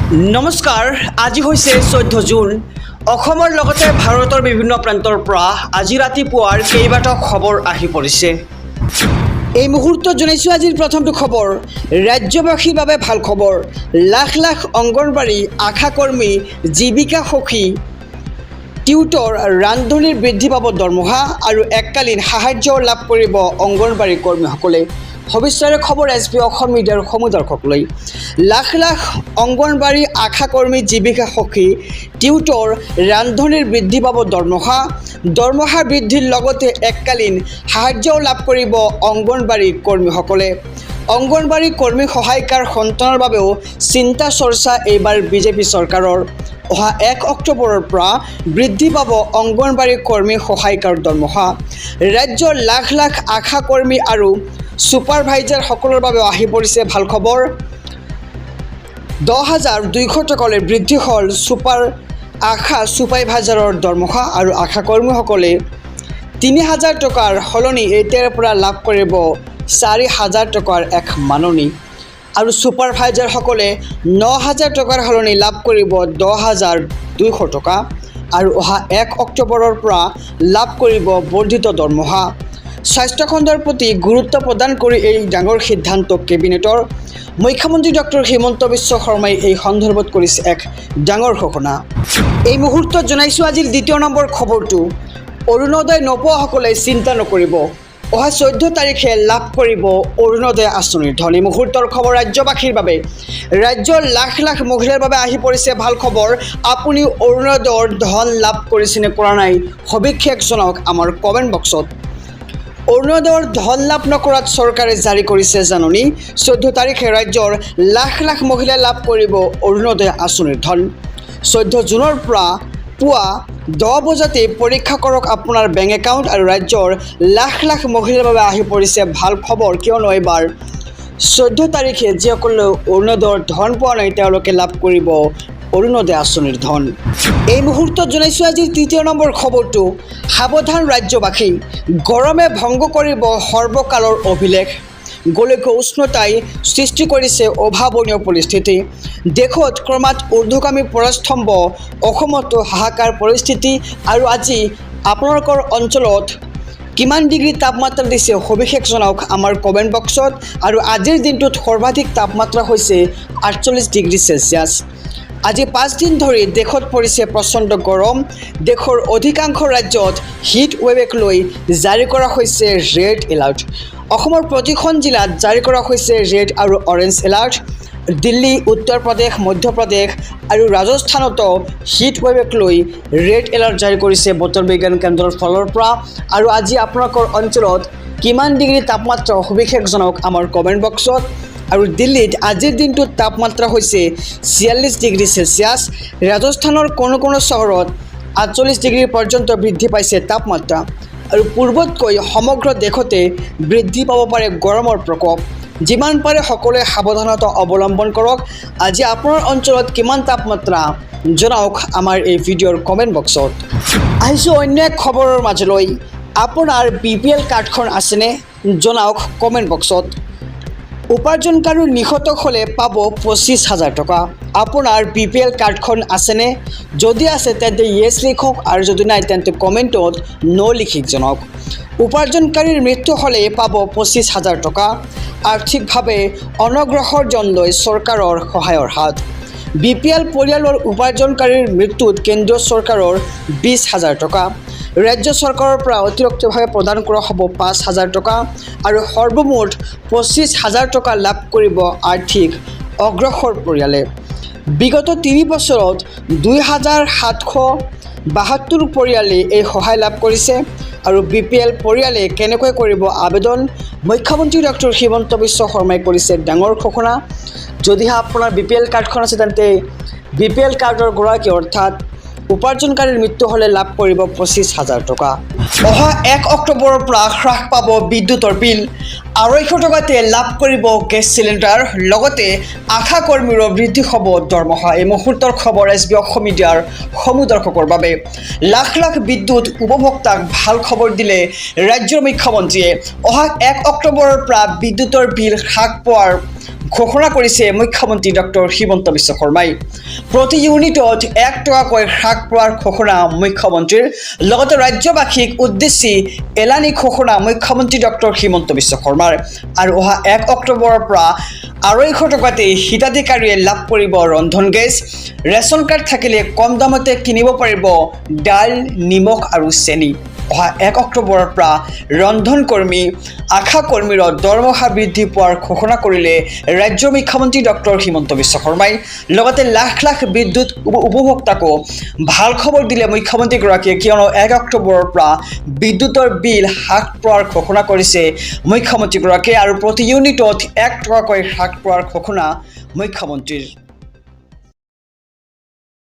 নমস্কাৰ, আজি হৈছে 14 জুন। অসমৰ লগতে ভাৰতৰ বিভিন্ন প্ৰান্তৰ পৰা আজি ৰাতিপুৱাৰ কেইবাটাও খবৰ আহি পৰিছে। এই মুহূৰ্তত জনাইছোঁ আজিৰ প্ৰথমটো খবৰ। ৰাজ্যবাসীৰ বাবে ভাল খবৰ। লাখ লাখ অংগনবাড়ী, আশা কৰ্মী, জীৱিকা সখী, টিউটৰ, ৰান্ধনীৰ বৃদ্ধি পাব দৰমহা আৰু এককালীন সাহায্য লাভ কৰিব অংগনবাড়ী কৰ্মীসকলে। ভৱিষ্যতৰ খবৰ SB অসম মিডিয়াৰ সমুদৰ্শকলৈ। লাখ লাখ অংগনবাড়ী, আশা কৰ্মী, জীৱিকা সখী, টিউটৰ, ৰান্ধনীৰ বৃদ্ধি পাব দৰমহা বৃদ্ধিৰ লগতে এককালীন সাহায্যও লাভ কৰিব অংগনবাড়ী কৰ্মীসকলে। অংগনবাড়ী কৰ্মী সহায়িকাৰ সন্তানৰ বাবেও চিন্তা চৰ্চা এইবাৰ বিজেপি চৰকাৰৰ। অহা 1 অক্টোবৰৰ পৰা বৃদ্ধি পাব অংগনবাড়ী কৰ্মী সহায়িকাৰ দৰমহা। ৰাজ্যৰ লাখ লাখ আশা কৰ্মী আৰু ছুপাৰভাইজাৰসকলৰ বাবে আহি পৰিছে ভাল খবৰ। 10,200 টকালৈ বৃদ্ধি হ'ল ছুপাৰভাইজাৰৰ দৰমহা আৰু আশা কৰ্মীসকলে 3,000 টকাৰ সলনি এতিয়াৰ পৰা লাভ কৰিব 4,000 টকাৰ এক মাননি আৰু ছুপাৰভাইজাৰসকলে 9,000 টকাৰ সলনি লাভ কৰিব 10,200 টকা আৰু অহা 1 অক্টোবৰৰ পৰা লাভ কৰিব বৰ্ধিত দৰমহা। স্বাস্থ্যখণ্ডৰ প্ৰতি গুৰুত্ব প্ৰদান কৰি এই ডাঙৰ সিদ্ধান্ত কেবিনেটৰ। মুখ্যমন্ত্ৰী ডক্টৰ হিমন্ত বিশ্ব শৰ্মাই এই সন্দৰ্ভত কৰিছে এক ডাঙৰ ঘোষণা। এই মুহূৰ্তত জনাইছোঁ আজিৰ 2 নম্বৰ খবৰটো। অৰুণোদয় নোপোৱাসকলে চিন্তা নকৰিব। অহা 14 তাৰিখে লাভ কৰিব অৰুণোদয় আঁচনিৰ ধন। এই মুহূৰ্তৰ খবৰ ৰাজ্যবাসীৰ বাবে। ৰাজ্যৰ লাখ লাখ মহিলাৰ বাবে আহি পৰিছে ভাল খবৰ। আপুনি অৰুণোদয়ৰ ধন লাভ কৰিছে নে কৰা নাই সবিশেষ জনাওক আমাৰ কমেণ্ট বক্সত। অৰুণোদয়ৰ ধন লাভ নকৰাত চৰকাৰে জাৰি কৰিছে জাননী। 14 তাৰিখে ৰাজ্যৰ লাখ লাখ মহিলাই লাভ কৰিব অৰুণোদয় আঁচনিৰ ধন। 14 জুনৰ পৰা পুৱা 10 বজাতে পৰীক্ষা কৰক আপোনাৰ বেংক একাউণ্ট। আৰু ৰাজ্যৰ লাখ লাখ মহিলাৰ বাবে আহি পৰিছে ভাল খবৰ, কিয়নো এইবাৰ 14 তাৰিখে যিসকলে অৰুণোদয়ৰ ধন পোৱা নাই তেওঁলোকে লাভ কৰিব অৰুণোদয় আঁচনিৰ ধন। এই মুহূৰ্তত জনাইছোঁ আজিৰ 3 নম্বৰ খবৰটো। সাৱধান ৰাজ্যবাসী, গৰমে ভংগ কৰিব সৰ্বকালৰ অভিলেখ। গোলকীয় উষ্ণতাই সৃষ্টি কৰিছে অভাৱনীয় পৰিস্থিতি। দেশত ক্ৰমাৎ ঊৰ্ধ্বগামী পৰাস্তম্ভ, অসমতো হাহাকাৰ পৰিস্থিতি। আৰু আজি আপোনালোকৰ অঞ্চলত কিমান ডিগ্ৰী তাপমাত্ৰা দিছে সবিশেষ জনাওক আমাৰ কমেণ্ট বক্সত। আৰু আজিৰ দিনটোত সৰ্বাধিক তাপমাত্ৰা হৈছে 48 ডিগ্ৰী চেলছিয়াছ। আজি 5 দিন ধৰি দেশত পৰিছে প্ৰচণ্ড গৰম। দেশৰ অধিকাংশ ৰাজ্যত হিট ৱেভক লৈ জাৰি কৰা হৈছে ৰেড এলাৰ্ট। অসমৰ প্ৰতিখন জিলাত জাৰি কৰা হৈছে ৰেড আৰু অৰেঞ্জ এলাৰ্ট। দিল্লী, উত্তৰ প্ৰদেশ, মধ্যপ্ৰদেশ আৰু ৰাজস্থানতো হিট ৱেভক লৈ ৰেড এলাৰ্ট জাৰি কৰিছে বতৰ বিজ্ঞান কেন্দ্ৰৰ ফালৰ পৰা। আৰু আজি আপোনালোকৰ অঞ্চলত কিমান ডিগ্ৰী তাপমাত্ৰা সবিশেষ জনাওক আমাৰ কমেণ্ট বক্সত। আৰু দিল্লীত আজিৰ দিনটোত তাপমাত্ৰা হৈছে 46 ডিগ্ৰী চেলছিয়াছ। ৰাজস্থানৰ কোনো চহৰত 48 ডিগ্ৰী পৰ্যন্ত বৃদ্ধি পাইছে তাপমাত্ৰা। আৰু পূৰ্বতকৈ সমগ্ৰ দেশতে বৃদ্ধি পাব পাৰে গৰমৰ প্ৰকোপ। যিমান পাৰে সকলোৱে সাৱধানতা অৱলম্বন কৰক। আজি আপোনাৰ অঞ্চলত কিমান তাপমাত্ৰা জনাওক আমাৰ এই ভিডিঅ'ৰ কমেণ্ট বক্সত। আহিছোঁ অন্য এক খবৰৰ মাজলৈ। আপোনাৰ BPL কাৰ্ডখন আছেনে জনাওক কমেণ্ট বক্সত। উপাৰ্জনকাৰী নিহত হ'লে পাব 25,000 টকা। আপোনাৰ BPL কাৰ্ডখন আছেনে? যদি আছে তেন্তে য়েছ লিখক, আৰু যদি নাই তেন্তে কমেণ্টত ন' লিখি জনাওক। উপাৰ্জনকাৰীৰ মৃত্যু হ'লে পাব 25,000 টকা। আৰ্থিকভাৱে অনগ্ৰসৰজনলৈ চৰকাৰৰ সহায়ৰ হাত। BPL পৰিয়ালৰ উপাৰ্জনকাৰীৰ মৃত্যুত কেন্দ্ৰীয় চৰকাৰৰ 20,000 টকা। ৰাজ্য চৰকাৰৰ পৰা অতিৰিক্তভাৱে প্ৰদান কৰা হ'ব 5,000 টকা। আৰু সৰ্বমুঠ 25,000 টকা লাভ কৰিব আৰ্থিক অগ্ৰসৰ পৰিয়ালে। বিগত 3 বছৰত 2,772 পৰিয়ালে এই সহায় লাভ কৰিছে। আৰু BPL পৰিয়ালে কেনেকৈ কৰিব আবেদন? মুখ্যমন্ত্ৰী ডক্টৰ হিমন্ত বিশ্ব শৰ্মাই কৰিছে ডাঙৰ ঘোষণা। যদিহে আপোনাৰ BPL কাৰ্ডখন আছে তেন্তে BPL কাৰ্ডৰ গৰাকী অৰ্থাৎ উপাৰ্জনকাৰীৰ মৃত্যু হ'লে লাভ কৰিব 25,000 টকা। অহা 1 অক্টোবৰৰ পৰা হ্ৰাস পাব বিদ্যুতৰ বিল 250 টকাতে লাভ কৰিব গেছ চিলিণ্ডাৰ লগতে আশা কৰ্মীৰো বৃদ্ধি হ'ব দৰমহা এই মুহূৰ্তৰ খবৰ SB অসম মিডিয়াৰ সমূহ দৰ্শকৰ বাবে লাখ লাখ বিদ্যুৎ উপভোক্তাক ভাল খবৰ দিলে ৰাজ্যৰ মুখ্যমন্ত্ৰীয়ে অহা 1 অক্টোবৰৰ পৰা বিদ্যুতৰ বিল হ্ৰাস পোৱাৰ ঘোষণা কৰিছে মুখ্যমন্ত্ৰী ডক্টৰ হিমন্ত বিশ্ব শৰ্মাই প্ৰতি ইউনিটত 1 টকাকৈ হ্ৰাস পোৱাৰ ঘোষণা মুখ্যমন্ত্ৰীৰ লগতে ৰাজ্যবাসীক উদ্দেশ্যি এলানি ঘোষণা মুখ্যমন্ত্ৰী ডক্টৰ হিমন্ত বিশ্ব শৰ্মাৰ আৰু অহা 1 অক্টোবৰৰ পৰা 250 টকাতে হিতাধিকাৰীয়ে লাভ কৰিব ৰন্ধন গেছ ৰেচন কাৰ্ড থাকিলে কম দামতে কিনিব পাৰিব দাইল নিমখ আৰু চেনি অহা 1 অক্টোবৰৰ পৰা ৰন্ধন কৰ্মী আশা কৰ্মীৰ দৰমহা বৃদ্ধি পোৱাৰ ঘোষণা কৰিলে ৰাজ্যৰ মুখ্যমন্ত্ৰী ডক্টৰ হিমন্ত বিশ্ব শৰ্মাই লগতে লাখ লাখ বিদ্যুৎ উপভোক্তাকো ভাল খবৰ দিলে মুখ্যমন্ত্ৰীগৰাকীয়ে কিয়নো 1 অক্টোবৰৰ পৰা বিদ্যুতৰ বিল হ্ৰাস পোৱাৰ ঘোষণা কৰিছে মুখ্যমন্ত্ৰীগৰাকীয়ে আৰু প্ৰতি ইউনিটত 1 টকাকৈ হ্ৰাস পোৱাৰ ঘোষণা মুখ্যমন্ত্ৰীৰ